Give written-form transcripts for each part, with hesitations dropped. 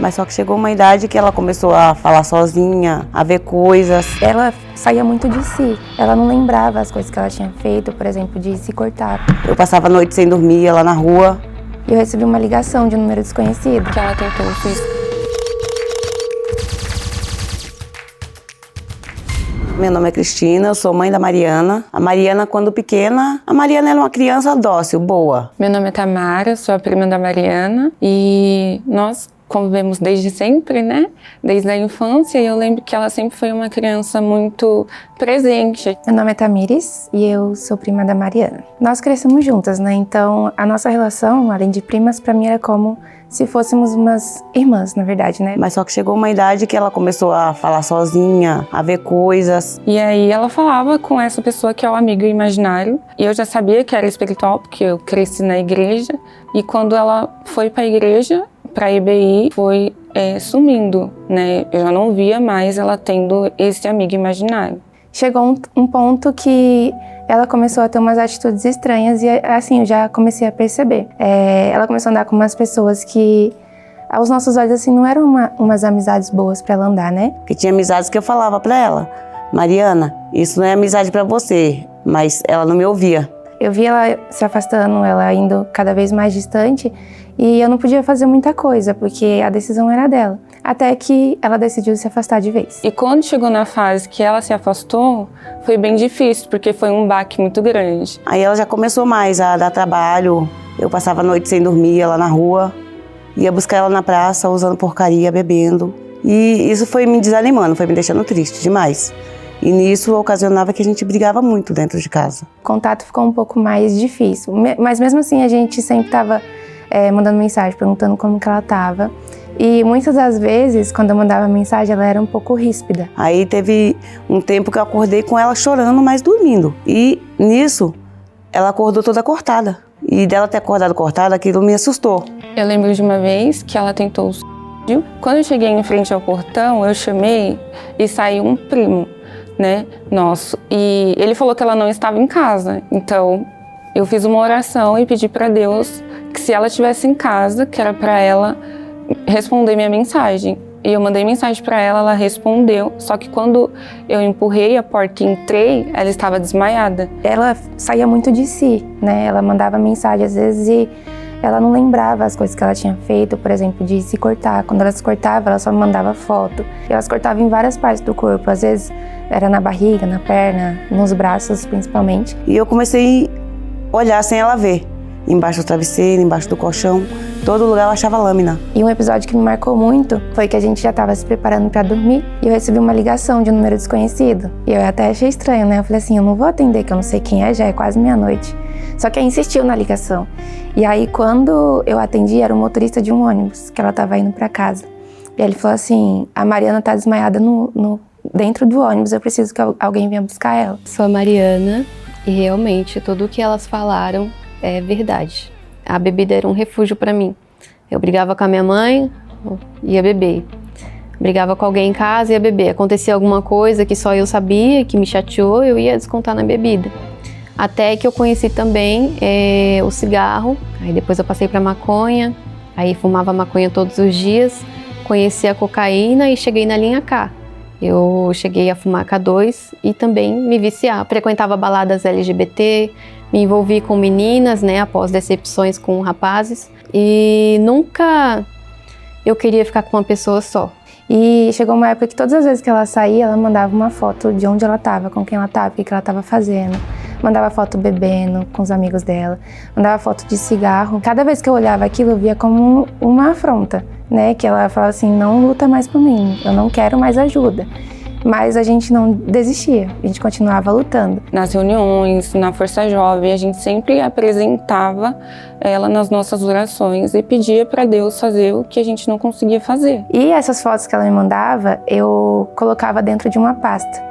Mas só que chegou uma idade que ela começou a falar sozinha, a ver coisas. Ela saía muito de si. Ela não lembrava as coisas que ela tinha feito, por exemplo, de se cortar. Eu passava a noite sem dormir, ela na rua. E eu recebi uma ligação de um número desconhecido. Que ela tentou suicídio. Meu nome é Cristina, eu sou mãe da Mariana. A Mariana, quando pequena, a Mariana era uma criança dócil, boa. Meu nome é Tamara, sou a prima da Mariana e nós convivemos desde sempre, né? Desde a infância, e eu lembro que ela sempre foi uma criança muito presente. Meu nome é Tamires e eu sou prima da Mariana. Nós crescemos juntas, né? Então a nossa relação, além de primas, pra mim era como se fôssemos umas irmãs, na verdade, né? Mas só que chegou uma idade que ela começou a falar sozinha, a ver coisas. E aí ela falava com essa pessoa que é o amigo imaginário. E eu já sabia que era espiritual, porque eu cresci na igreja. E quando ela foi pra igreja, pra IBI, foi sumindo, né? Eu já não via mais ela tendo esse amigo imaginário. Chegou um ponto que ela começou a ter umas atitudes estranhas e assim, eu já comecei a perceber. Ela começou a andar com umas pessoas que, aos nossos olhos, assim, não eram umas amizades boas pra ela andar, né? Porque tinha amizades que eu falava pra ela: Mariana, isso não é amizade pra você. Mas ela não me ouvia. Eu vi ela se afastando, ela indo cada vez mais distante e eu não podia fazer muita coisa, porque a decisão era dela. Até que ela decidiu se afastar de vez. E quando chegou na fase que ela se afastou, foi bem difícil, porque foi um baque muito grande. Aí ela já começou mais a dar trabalho. Eu passava a noite sem dormir, ela na rua. Ia buscar ela na praça, usando porcaria, bebendo. E isso foi me desanimando, foi me deixando triste demais. E nisso ocasionava que a gente brigava muito dentro de casa. O contato ficou um pouco mais difícil, mas mesmo assim a gente sempre estava mandando mensagem, perguntando como que ela estava. E muitas das vezes, quando eu mandava mensagem, ela era um pouco ríspida. Aí teve um tempo que eu acordei com ela chorando, mas dormindo. E nisso, ela acordou toda cortada. E dela ter acordado cortada, aquilo me assustou. Eu lembro de uma vez que ela tentou o suicídio. Quando eu cheguei em frente ao portão, eu chamei e saiu um primo, né, nosso. E ele falou que ela não estava em casa. Então, eu fiz uma oração e pedi para Deus que se ela estivesse em casa, que era para ela responder minha mensagem. E eu mandei mensagem para ela, ela respondeu. Só que quando eu empurrei a porta e entrei, ela estava desmaiada. Ela saía muito de si, né? Ela mandava mensagem às vezes e ela não lembrava as coisas que ela tinha feito, por exemplo, de se cortar. Quando ela se cortava, ela só me mandava foto. E ela se cortava em várias partes do corpo. Às vezes era na barriga, na perna, nos braços principalmente. E eu comecei a olhar sem ela ver. Embaixo do travesseiro, embaixo do colchão, todo lugar eu achava lâmina. E um episódio que me marcou muito foi que a gente já estava se preparando para dormir e eu recebi uma ligação de um número desconhecido. E eu até achei estranho, né? Eu falei assim, eu não vou atender, que eu não sei quem é, já é quase meia-noite. Só que aí insistiu na ligação. E aí quando eu atendi, era o motorista de um ônibus, que ela estava indo para casa. E aí ele falou assim, a Mariana tá desmaiada dentro do ônibus, eu preciso que alguém venha buscar ela. Sou a Mariana e realmente tudo o que elas falaram é verdade. A bebida era um refúgio para mim. Eu brigava com a minha mãe, ia beber. Brigava com alguém em casa, ia beber. Acontecia alguma coisa que só eu sabia, que me chateou, eu ia descontar na bebida. Até que eu conheci também o cigarro, aí depois eu passei para maconha, aí fumava maconha todos os dias, conheci a cocaína e cheguei na linha K. Eu cheguei a fumar K2 e também me viciar. Frequentava baladas LGBT, me envolvi com meninas, né, após decepções com rapazes. E nunca eu queria ficar com uma pessoa só. E chegou uma época que todas as vezes que ela saía, ela mandava uma foto de onde ela estava, com quem ela estava, o que ela estava fazendo. Mandava foto bebendo com os amigos dela, mandava foto de cigarro. Cada vez que eu olhava aquilo, eu via como uma afronta, né? Que ela falava assim, não luta mais por mim, eu não quero mais ajuda. Mas a gente não desistia, a gente continuava lutando. Nas reuniões, na Força Jovem, a gente sempre apresentava ela nas nossas orações e pedia para Deus fazer o que a gente não conseguia fazer. E essas fotos que ela me mandava, eu colocava dentro de uma pasta.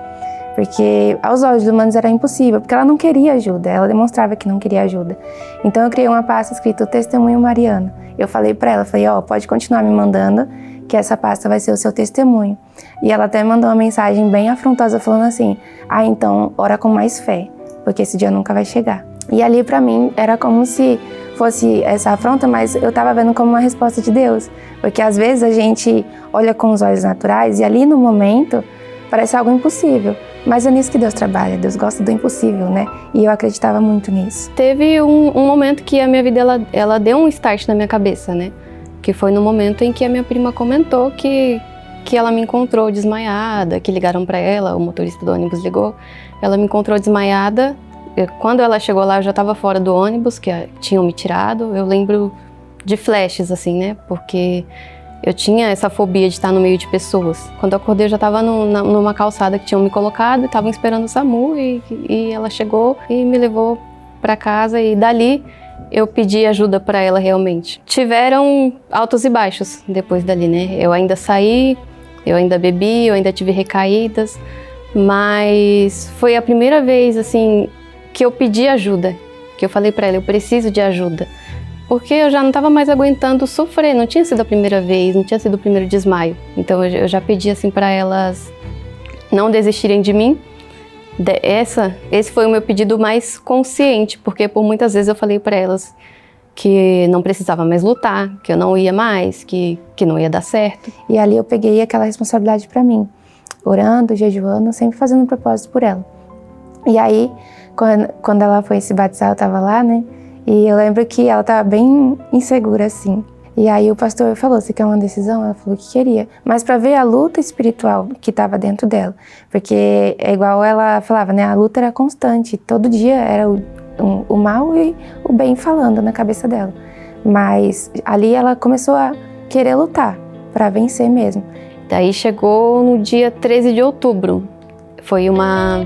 Porque aos olhos humanos era impossível, porque ela não queria ajuda, ela demonstrava que não queria ajuda. Então eu criei uma pasta escrito Testemunho Mariana. Eu falei para ela, falei, pode continuar me mandando, que essa pasta vai ser o seu testemunho. E ela até mandou uma mensagem bem afrontosa falando assim, então ora com mais fé, porque esse dia nunca vai chegar. E ali pra mim era como se fosse essa afronta, mas eu tava vendo como uma resposta de Deus. Porque às vezes a gente olha com os olhos naturais e ali no momento parece algo impossível. Mas é nisso que Deus trabalha, Deus gosta do impossível, né? E eu acreditava muito nisso. Teve um momento que a minha vida, ela deu um start na minha cabeça, né? Que foi no momento em que a minha prima comentou que ela me encontrou desmaiada, que ligaram pra ela, o motorista do ônibus ligou, ela me encontrou desmaiada. Quando ela chegou lá, eu já estava fora do ônibus, que tinham me tirado. Eu lembro de flashes, assim, né? Porque eu tinha essa fobia de estar no meio de pessoas. Quando eu acordei, eu já estava numa calçada que tinham me colocado, e estavam esperando o SAMU, e ela chegou e me levou para casa, e dali eu pedi ajuda para ela realmente. Tiveram altos e baixos depois dali, né? Eu ainda saí, eu ainda bebi, eu ainda tive recaídas, mas foi a primeira vez, assim, que eu pedi ajuda, que eu falei para ela, eu preciso de ajuda. Porque eu já não estava mais aguentando sofrer, não tinha sido a primeira vez, não tinha sido o primeiro desmaio. Então eu já pedi assim para elas não desistirem de mim. Esse foi o meu pedido mais consciente, porque por muitas vezes eu falei para elas que não precisava mais lutar, que eu não ia mais, que não ia dar certo. E ali eu peguei aquela responsabilidade para mim, orando, jejuando, sempre fazendo um propósito por ela. E aí, quando ela foi se batizar, eu estava lá, né? E eu lembro que ela estava bem insegura, assim. E aí o pastor falou, você quer uma decisão? Ela falou que queria. Mas para ver a luta espiritual que estava dentro dela. Porque é igual ela falava, né? A luta era constante. Todo dia era o mal e o bem falando na cabeça dela. Mas ali ela começou a querer lutar para vencer mesmo. Daí chegou no dia 13 de outubro. Foi uma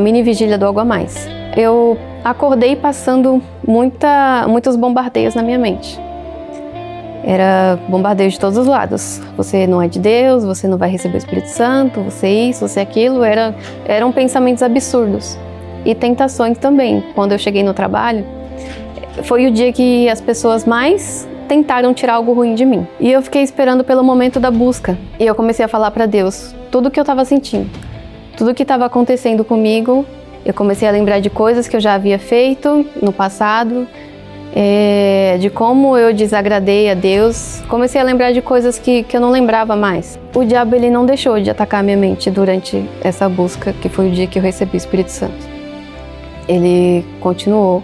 mini vigília do Algo a Mais. Eu acordei passando muitos bombardeios na minha mente. Era bombardeio de todos os lados. Você não é de Deus, você não vai receber o Espírito Santo, você isso, você aquilo. Eram pensamentos absurdos. E tentações também. Quando eu cheguei no trabalho, foi o dia que as pessoas mais tentaram tirar algo ruim de mim. E eu fiquei esperando pelo momento da busca. E eu comecei a falar para Deus tudo o que eu estava sentindo, tudo o que estava acontecendo comigo. Eu comecei a lembrar de coisas que eu já havia feito no passado, de como eu desagradei a Deus. Comecei a lembrar de coisas que eu não lembrava mais. O diabo, ele não deixou de atacar a minha mente durante essa busca, que foi o dia que eu recebi o Espírito Santo. Ele continuou.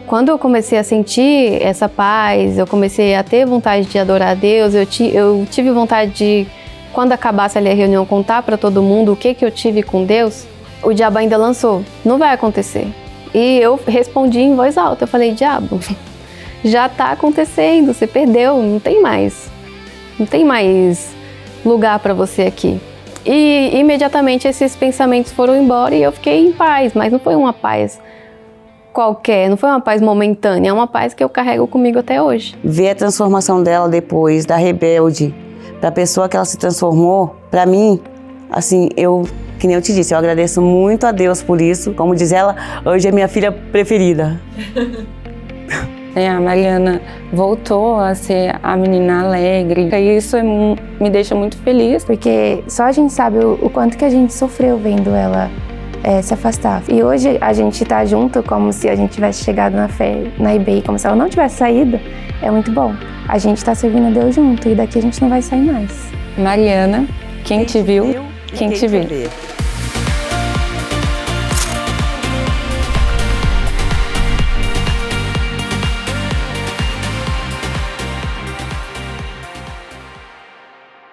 Quando eu comecei a sentir essa paz, eu comecei a ter vontade de adorar a Deus, eu tive vontade de, quando acabasse ali a reunião, contar para todo mundo o que eu tive com Deus. O diabo ainda lançou, não vai acontecer. E eu respondi em voz alta, eu falei, diabo, já está acontecendo, você perdeu, não tem mais lugar para você aqui. E imediatamente esses pensamentos foram embora e eu fiquei em paz, mas não foi uma paz qualquer, não foi uma paz momentânea, é uma paz que eu carrego comigo até hoje. Ver a transformação dela depois, da rebelde, para a pessoa que ela se transformou, para mim, assim, que nem eu te disse, eu agradeço muito a Deus por isso. Como diz ela, hoje é minha filha preferida. A Mariana voltou a ser a menina alegre. E isso me deixa muito feliz. Porque só a gente sabe o quanto que a gente sofreu vendo ela se afastar. E hoje a gente tá junto como se a gente tivesse chegado na fé, na IBEI, como se ela não tivesse saído. É muito bom. A gente tá servindo a Deus junto e daqui a gente não vai sair mais. Mariana, quem te viu, quem te vê.